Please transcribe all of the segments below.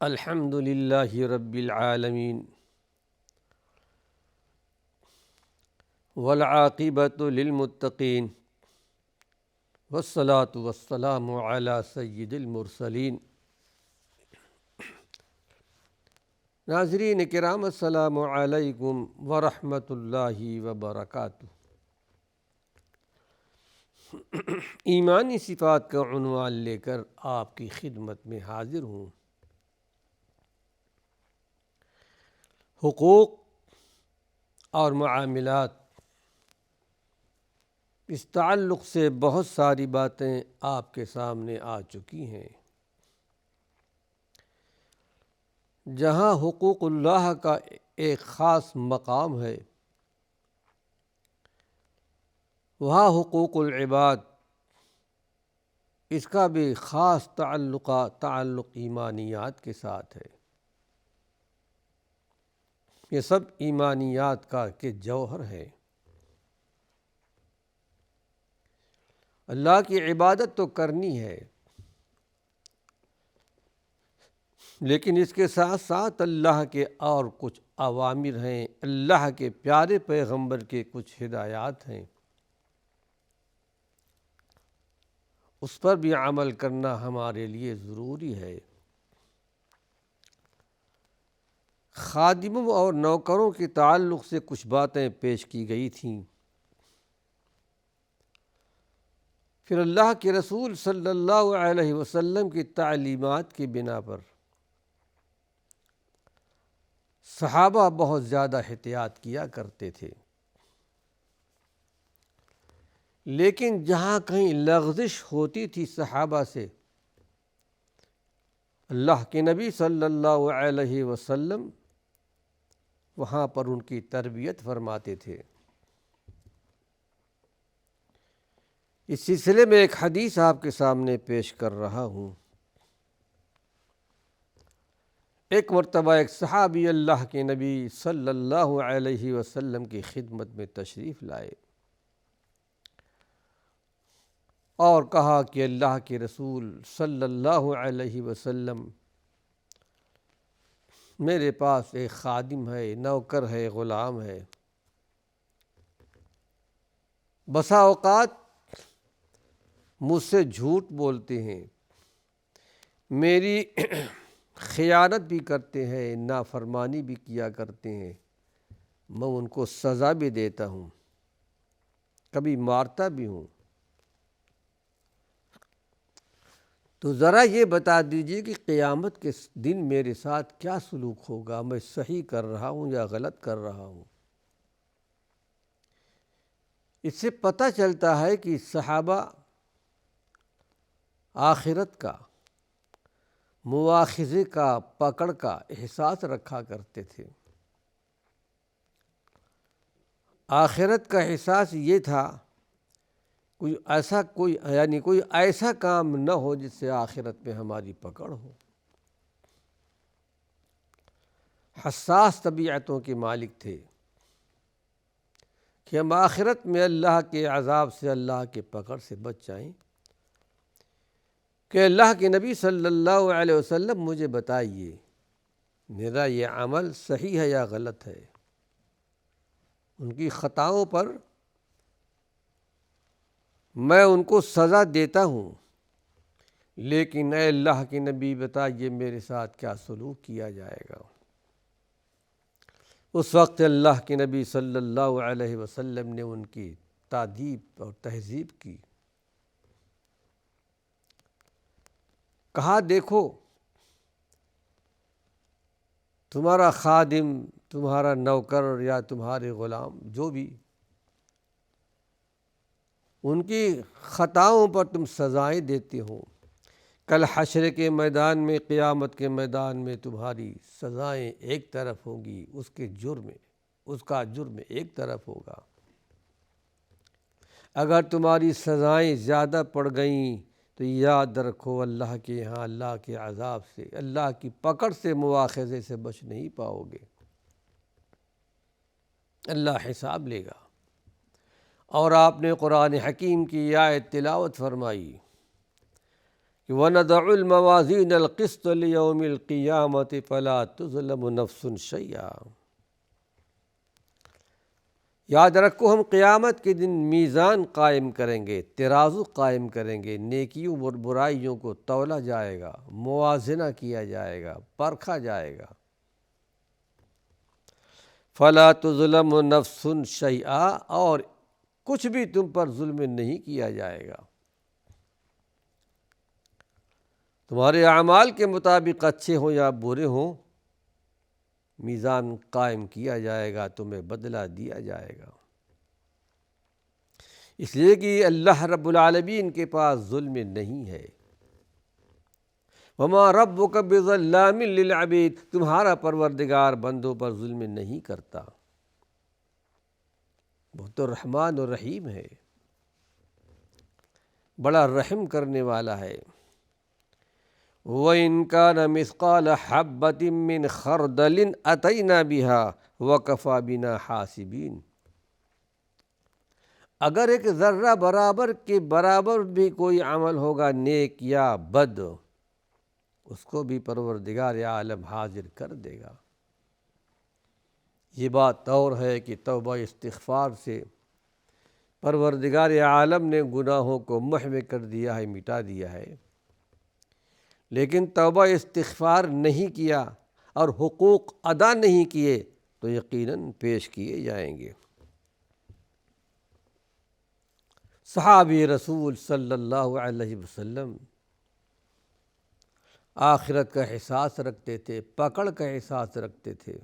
الحمد للہ رب العالمین والعاقبۃ للمتقین والصلاة والسلام علی سید المرسلین۔ ناظرین کرام السلام علیکم ورحمۃ اللہ وبرکاتہ۔ ایمانی صفات کا عنوان لے کر آپ کی خدمت میں حاضر ہوں۔ حقوق اور معاملات، اس تعلق سے بہت ساری باتیں آپ کے سامنے آ چکی ہیں۔ جہاں حقوق اللہ کا ایک خاص مقام ہے، وہاں حقوق العباد اس کا بھی خاص تعلق ایمانیات کے ساتھ ہے۔ یہ سب ایمانیات کا کے جوہر ہے۔ اللہ کی عبادت تو کرنی ہے، لیکن اس کے ساتھ ساتھ اللہ کے اور کچھ اوامر ہیں، اللہ کے پیارے پیغمبر کے کچھ ہدایات ہیں، اس پر بھی عمل کرنا ہمارے لیے ضروری ہے۔ خادموں اور نوکروں کے تعلق سے کچھ باتیں پیش کی گئی تھیں۔ پھر اللہ کے رسول صلی اللہ علیہ وسلم کی تعلیمات کی بنا پر صحابہ بہت زیادہ احتیاط کیا کرتے تھے، لیکن جہاں کہیں لغزش ہوتی تھی صحابہ سے، اللہ کے نبی صلی اللہ علیہ وسلم وہاں پر ان کی تربیت فرماتے تھے۔ اس سلسلے میں ایک حدیث آپ کے سامنے پیش کر رہا ہوں۔ ایک مرتبہ ایک صحابی اللہ کے نبی صلی اللہ علیہ وسلم کی خدمت میں تشریف لائے اور کہا کہ اللہ کے رسول صلی اللہ علیہ وسلم، میرے پاس ایک خادم ہے، نوکر ہے، غلام ہے۔ بسا اوقات مجھ سے جھوٹ بولتے ہیں، میری خیانت بھی کرتے ہیں، نافرمانی بھی کیا کرتے ہیں، میں ان کو سزا بھی دیتا ہوں، کبھی مارتا بھی ہوں۔ تو ذرا یہ بتا دیجئے کہ قیامت کے دن میرے ساتھ کیا سلوک ہوگا، میں صحیح کر رہا ہوں یا غلط کر رہا ہوں۔ اس سے پتہ چلتا ہے کہ صحابہ آخرت کا، مواخذے کا، پکڑ کا احساس رکھا کرتے تھے۔ آخرت کا احساس یہ تھا، کوئی ایسا کام نہ ہو جس سے آخرت میں ہماری پکڑ ہو۔ حساس طبیعتوں کے مالک تھے کہ ہم آخرت میں اللہ کے عذاب سے، اللہ کے پکڑ سے بچ جائیں، کہ اللہ کے نبی صلی اللہ علیہ وسلم مجھے بتائیے میرا یہ عمل صحیح ہے یا غلط ہے۔ ان کی خطاؤں پر میں ان کو سزا دیتا ہوں، لیکن اے اللہ کے نبی بتائیے میرے ساتھ کیا سلوک کیا جائے گا۔ اس وقت اللہ کے نبی صلی اللہ علیہ وسلم نے ان کی تادیب اور تہذیب کی، کہا دیکھو تمہارا خادم، تمہارا نوکر یا تمہارے غلام جو بھی، ان کی خطاؤں پر تم سزائیں دیتے ہو، کل حشر کے میدان میں، قیامت کے میدان میں تمہاری سزائیں ایک طرف ہوں گی، اس کا جرم ایک طرف ہوگا۔ اگر تمہاری سزائیں زیادہ پڑ گئیں تو یاد رکھو اللہ کے یہاں اللہ کے عذاب سے، اللہ کی پکڑ سے، مواخذے سے بچ نہیں پاؤ گے، اللہ حساب لے گا۔ اور آپ نے قرآن حکیم کی آیت تلاوت فرمائی کہ وَنَضَعُ الْمَوَازِينَ الْقِسْطَ لِيَوْمِ الْقِيَامَةِ فَلَا تُظْلَمُ نَفْسٌ شَيْئًا۔ یاد رکھو ہم قیامت کے دن میزان قائم کریں گے، ترازو قائم کریں گے، نیکیوں اور برائیوں کو تولا جائے گا، موازنہ کیا جائے گا، پرکھا جائے گا۔ فَلَا تُظْلَمُ نَفْسٌ شَيْئًا، اور کچھ بھی تم پر ظلم نہیں کیا جائے گا۔ تمہارے اعمال کے مطابق اچھے ہوں یا برے ہوں، میزان قائم کیا جائے گا، تمہیں بدلہ دیا جائے گا۔ اس لیے کہ اللہ رب العالمین کے پاس ظلم نہیں ہے۔ وَمَا رَبُّكَ بِظَلَّامٍ لِّلْعَبِيدِ، تمہارا پروردگار بندوں پر ظلم نہیں کرتا، وہ تو رحمان و رحیم ہے، بڑا رحم کرنے والا ہے۔ وَإِن كَانَ مِثْقَالَ حَبَّةٍ مِّنْ خَرْدَلٍ أَتَيْنَا بِهَا وَكَفَىٰ بِنَا حَاسِبِينَ، اگر ایک ذرہ برابر کے برابر بھی کوئی عمل ہوگا نیک یا بد، اس کو بھی پروردگار عالم حاضر کر دے گا۔ یہ بات اور ہے کہ توبہ استغفار سے پروردگار عالم نے گناہوں کو محو کر دیا ہے، مٹا دیا ہے، لیکن توبہ استغفار نہیں کیا اور حقوق ادا نہیں کیے تو یقیناً پیش کیے جائیں گے۔ صحابی رسول صلی اللہ علیہ وسلم آخرت کا احساس رکھتے تھے، پکڑ کا احساس رکھتے تھے۔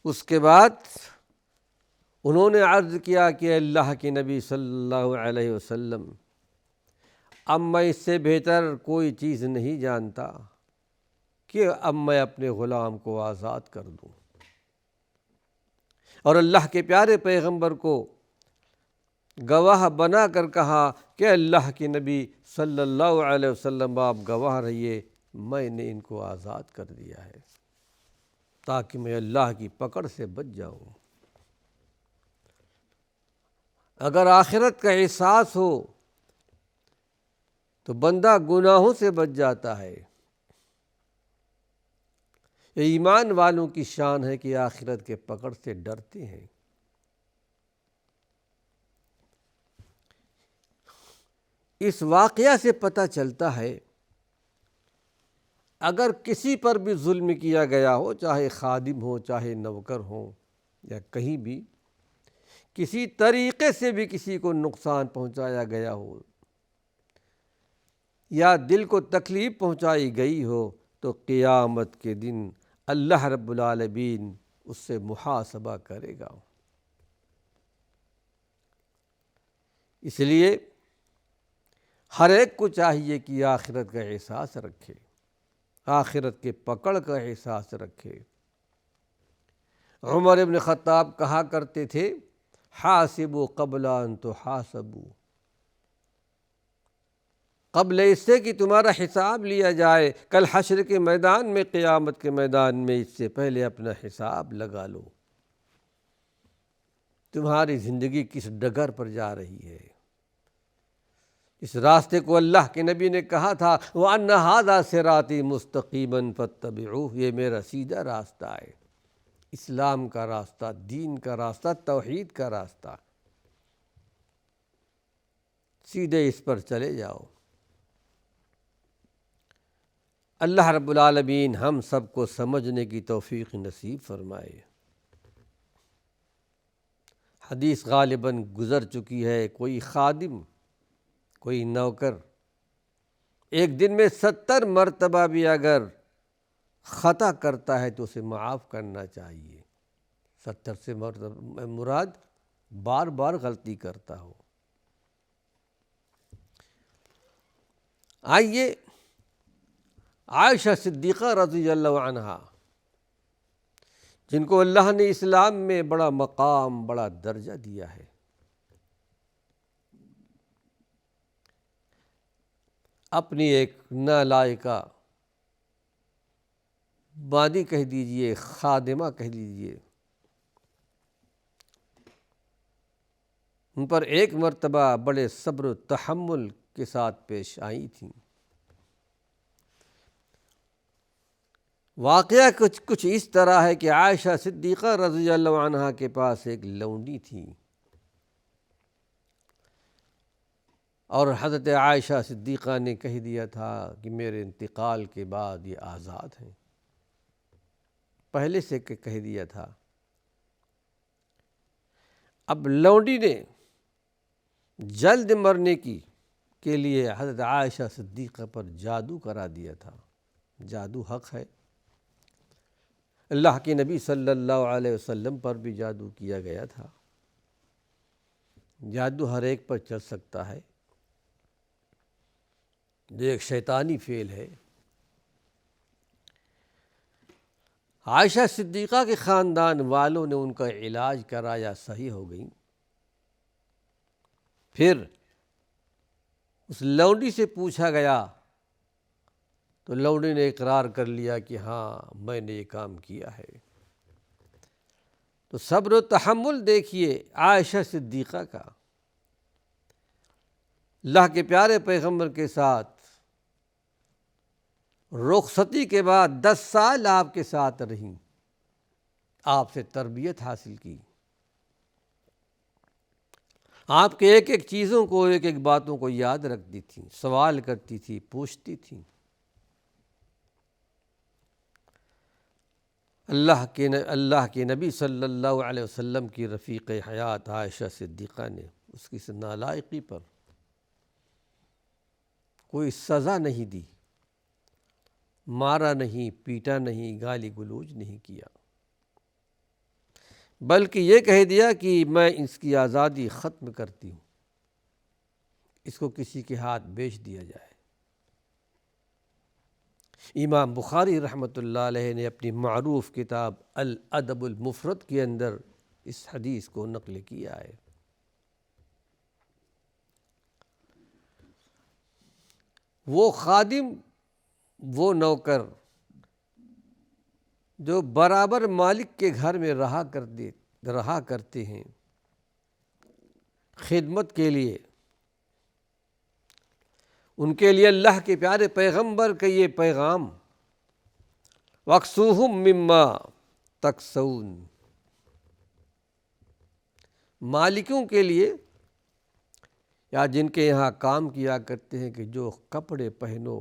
اس کے بعد انہوں نے عرض کیا کہ اللہ کے نبی صلی اللہ علیہ وسلم، اب میں اس سے بہتر کوئی چیز نہیں جانتا کہ اب میں اپنے غلام کو آزاد کر دوں۔ اور اللہ کے پیارے پیغمبر کو گواہ بنا کر کہا کہ اللہ کے نبی صلی اللہ علیہ وسلم آپ گواہ رہیے، میں نے ان کو آزاد کر دیا ہے تاکہ میں اللہ کی پکڑ سے بچ جاؤں۔ اگر آخرت کا احساس ہو تو بندہ گناہوں سے بچ جاتا ہے۔ یہ ایمان والوں کی شان ہے کہ آخرت کے پکڑ سے ڈرتے ہیں۔ اس واقعہ سے پتہ چلتا ہے اگر کسی پر بھی ظلم کیا گیا ہو، چاہے خادم ہو، چاہے نوکر ہو، یا کہیں بھی کسی طریقے سے بھی کسی کو نقصان پہنچایا گیا ہو یا دل کو تکلیف پہنچائی گئی ہو، تو قیامت کے دن اللہ رب العالمین اس سے محاسبہ کرے گا۔ اس لیے ہر ایک کو چاہیے کہ آخرت کا احساس رکھے، آخرت کے پکڑ کا احساس رکھے۔ عمر ابن خطاب کہا کرتے تھے، حاسبوا قبل ان تحاسبوا، قبل اس سے کہ تمہارا حساب لیا جائے، کل حشر کے میدان میں، قیامت کے میدان میں، اس سے پہلے اپنا حساب لگا لو۔ تمہاری زندگی کس ڈگر پر جا رہی ہے؟ اس راستے کو اللہ کے نبی نے کہا تھا، وَأَنَّ هَذَا صِرَاطِي مُسْتَقِيمًا فَاتَّبِعُوهُ، یہ میرا سیدھا راستہ ہے، اسلام کا راستہ، دین کا راستہ، توحید کا راستہ، سیدھے اس پر چلے جاؤ۔ اللہ رب العالمین ہم سب کو سمجھنے کی توفیق نصیب فرمائے۔ حدیث غالباً گزر چکی ہے، کوئی خادم، کوئی نوکر ایک دن میں 70 مرتبہ بھی اگر خطا کرتا ہے تو اسے معاف کرنا چاہیے۔ 70 سے مراد بار بار غلطی کرتا ہو۔ آئیے عائشہ صدیقہ رضی اللہ عنہا، جن کو اللہ نے اسلام میں بڑا مقام، بڑا درجہ دیا ہے، اپنی ایک نالائقہ بانی کہہ دیجئے، خادمہ کہہ دیجئے، ان پر ایک مرتبہ بڑے صبر و تحمل کے ساتھ پیش آئی تھیں۔ واقعہ کچھ اس طرح ہے کہ عائشہ صدیقہ رضی اللہ عنہا کے پاس ایک لونڈی تھی، اور حضرت عائشہ صدیقہ نے کہہ دیا تھا کہ میرے انتقال کے بعد یہ آزاد ہیں، پہلے سے کہہ دیا تھا۔ اب لونڈی نے جلد مرنے کے لیے حضرت عائشہ صدیقہ پر جادو کرا دیا تھا۔ جادو حق ہے، اللہ کے نبی صلی اللہ علیہ وسلم پر بھی جادو کیا گیا تھا۔ جادو ہر ایک پر چل سکتا ہے، جو ایک شیطانی فعل ہے۔ عائشہ صدیقہ کے خاندان والوں نے ان کا علاج کرایا، صحیح ہو گئیں۔ پھر اس لونڈی سے پوچھا گیا تو لونڈی نے اقرار کر لیا کہ ہاں میں نے یہ کام کیا ہے۔ تو صبر و تحمل دیکھیے عائشہ صدیقہ کا، اللہ کے پیارے پیغمبر کے ساتھ رخصتی کے بعد 10 سال آپ کے ساتھ رہیں، آپ سے تربیت حاصل کی، آپ کے ایک ایک چیزوں کو، ایک ایک باتوں کو یاد رکھتی تھیں، سوال کرتی تھی، پوچھتی تھیں۔ اللہ کے نبی صلی اللہ علیہ وسلم کی رفیق حیات عائشہ صدیقہ نے اس کی نالائقی پر کوئی سزا نہیں دی، مارا نہیں، پیٹا نہیں، گالی گلوچ نہیں کیا، بلکہ یہ کہہ دیا کہ میں اس کی آزادی ختم کرتی ہوں، اس کو کسی کے ہاتھ بیچ دیا جائے۔ امام بخاری رحمۃ اللہ علیہ نے اپنی معروف کتاب الادب المفرد کے اندر اس حدیث کو نقل کیا ہے۔ وہ خادم، وہ نوکر جو برابر مالک کے گھر میں رہا کرتے ہیں خدمت کے لیے، ان کے لیے اللہ کے پیارے پیغمبر کا یہ پیغام، وَاكْسُوهُم مِّمَّا تَكْسَوْنَ، مالکوں کے لیے یا جن کے یہاں کام کیا کرتے ہیں کہ جو کپڑے پہنو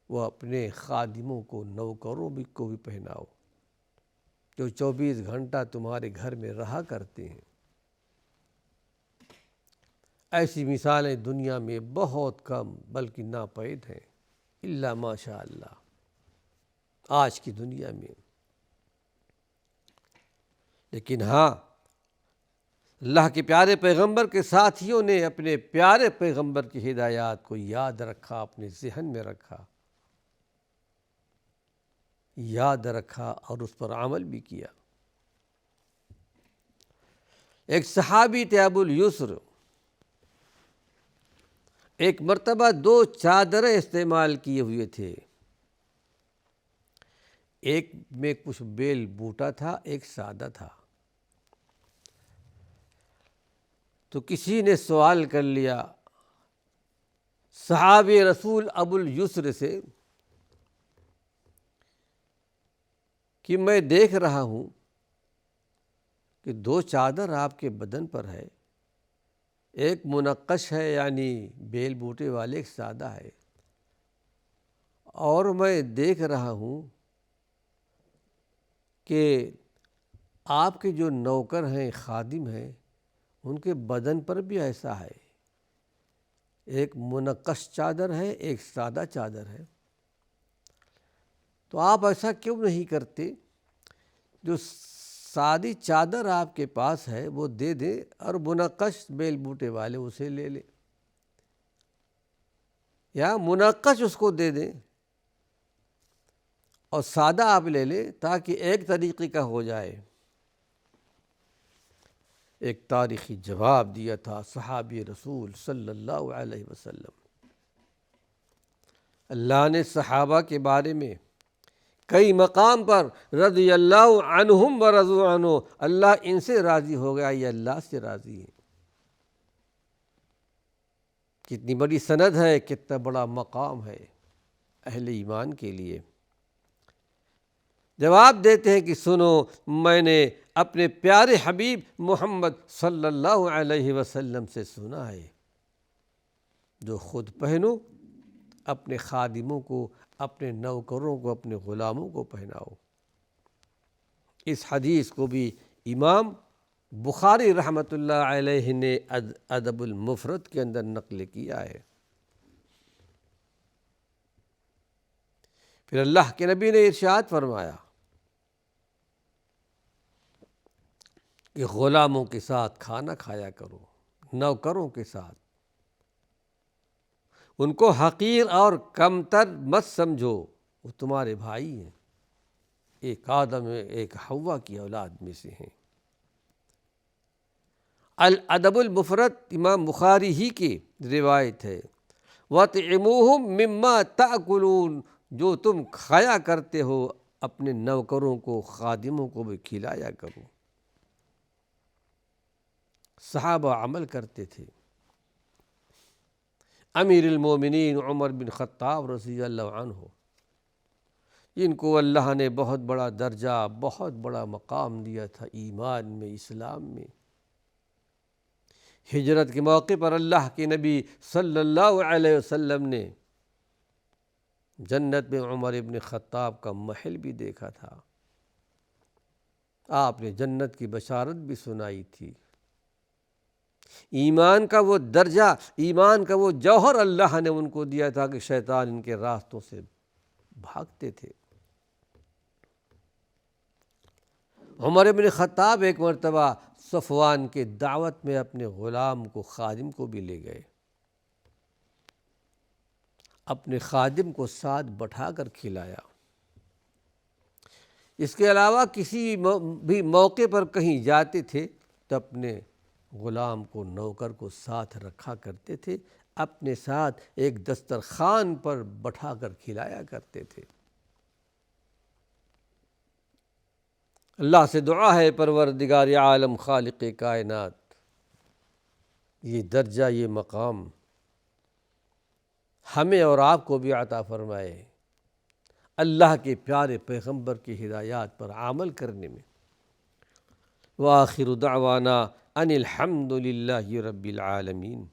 وہ اپنے خادموں کو، نوکروں کو بھی پہناؤ، جو 24 گھنٹہ تمہارے گھر میں رہا کرتے ہیں۔ ایسی مثالیں دنیا میں بہت کم بلکہ ناپید ہیں، الا ماشاء اللہ آج کی دنیا میں۔ لیکن ہاں، اللہ کے پیارے پیغمبر کے ساتھیوں نے اپنے پیارے پیغمبر کی ہدایات کو یاد رکھا، اپنے ذہن میں رکھا، یاد رکھا اور اس پر عمل بھی کیا۔ ایک صحابی تھے ابو الیسر، ایک مرتبہ 2 چادریں استعمال کیے ہوئے تھے، ایک میں کچھ بیل بوٹا تھا، ایک سادہ تھا۔ تو کسی نے سوال کر لیا صحابی رسول ابو الیسر سے کہ میں دیکھ رہا ہوں کہ 2 چادر آپ کے بدن پر ہے، ایک منقش ہے یعنی بیل بوٹے والے، ایک سادہ ہے، اور میں دیکھ رہا ہوں کہ آپ کے جو نوکر ہیں، خادم ہیں، ان کے بدن پر بھی ایسا ہے، ایک منقش چادر ہے، ایک سادہ چادر ہے، تو آپ ایسا کیوں نہیں کرتے جو سادی چادر آپ کے پاس ہے وہ دے دیں اور منقش بیل بوٹے والے اسے لے لیں، یا منقش اس کو دے دیں اور سادہ آپ لے لیں، تاکہ ایک طریقے کا ہو جائے۔ ایک تاریخی جواب دیا تھا صحابی رسول صلی اللہ علیہ وسلم۔ اللہ نے صحابہ کے بارے میں کئی مقام پر رضی اللہ عنہم ورضوا عنہ، اللہ ان سے راضی ہو گیا، یہ اللہ سے راضی ہے۔ کتنی بڑی سند ہے، کتنا بڑا مقام ہے اہل ایمان کے لیے۔ جواب دیتے ہیں کہ سنو، میں نے اپنے پیارے حبیب محمد صلی اللہ علیہ وسلم سے سنا ہے، جو خود پہنو، اپنے خادموں کو، اپنے نوکروں کو، اپنے غلاموں کو پہناؤ۔ اس حدیث کو بھی امام بخاری رحمۃ اللہ علیہ نے ادب المفرد کے اندر نقل کیا ہے۔ پھر اللہ کے نبی نے ارشاد فرمایا کہ غلاموں کے ساتھ کھانا کھایا کرو، نوکروں کے ساتھ، ان کو حقیر اور کمتر مت سمجھو، وہ تمہارے بھائی ہیں، ایک آدم ایک حوا کی اولاد میں سے ہیں۔ الادب المفرد امام بخاری ہی کی روایت ہے۔ وَاطْعِمُوهُمْ مِمَّا تَأْكُلُونَ، جو تم کھایا کرتے ہو اپنے نوکروں کو، خادموں کو بھی کھلایا کرو۔ صحابہ عمل کرتے تھے۔ امیر المومنین عمر بن خطاب رضی اللہ عنہ، جن کو اللہ نے بہت بڑا درجہ، بہت بڑا مقام دیا تھا ایمان میں، اسلام میں، ہجرت کے موقع پر اللہ کے نبی صلی اللہ علیہ وسلم نے جنت میں عمر بن خطاب کا محل بھی دیکھا تھا، آپ نے جنت کی بشارت بھی سنائی تھی۔ ایمان کا وہ درجہ، ایمان کا وہ جوہر اللہ نے ان کو دیا تھا کہ شیطان ان کے راستوں سے بھاگتے تھے۔ عمر بن خطاب ایک مرتبہ صفوان کے دعوت میں اپنے غلام کو، خادم کو بھی لے گئے، اپنے خادم کو ساتھ بٹھا کر کھلایا۔ اس کے علاوہ کسی بھی موقع پر کہیں جاتے تھے تو اپنے غلام کو، نوکر کو ساتھ رکھا کرتے تھے، اپنے ساتھ ایک دسترخوان پر بٹھا کر کھلایا کرتے تھے۔ اللہ سے دعا ہے پروردگار عالم، خالق کائنات، یہ درجہ، یہ مقام ہمیں اور آپ کو بھی عطا فرمائے، اللہ کے پیارے پیغمبر کی ہدایات پر عمل کرنے میں۔ وآخر دعوانا ان الحمد للہ رب العالمین۔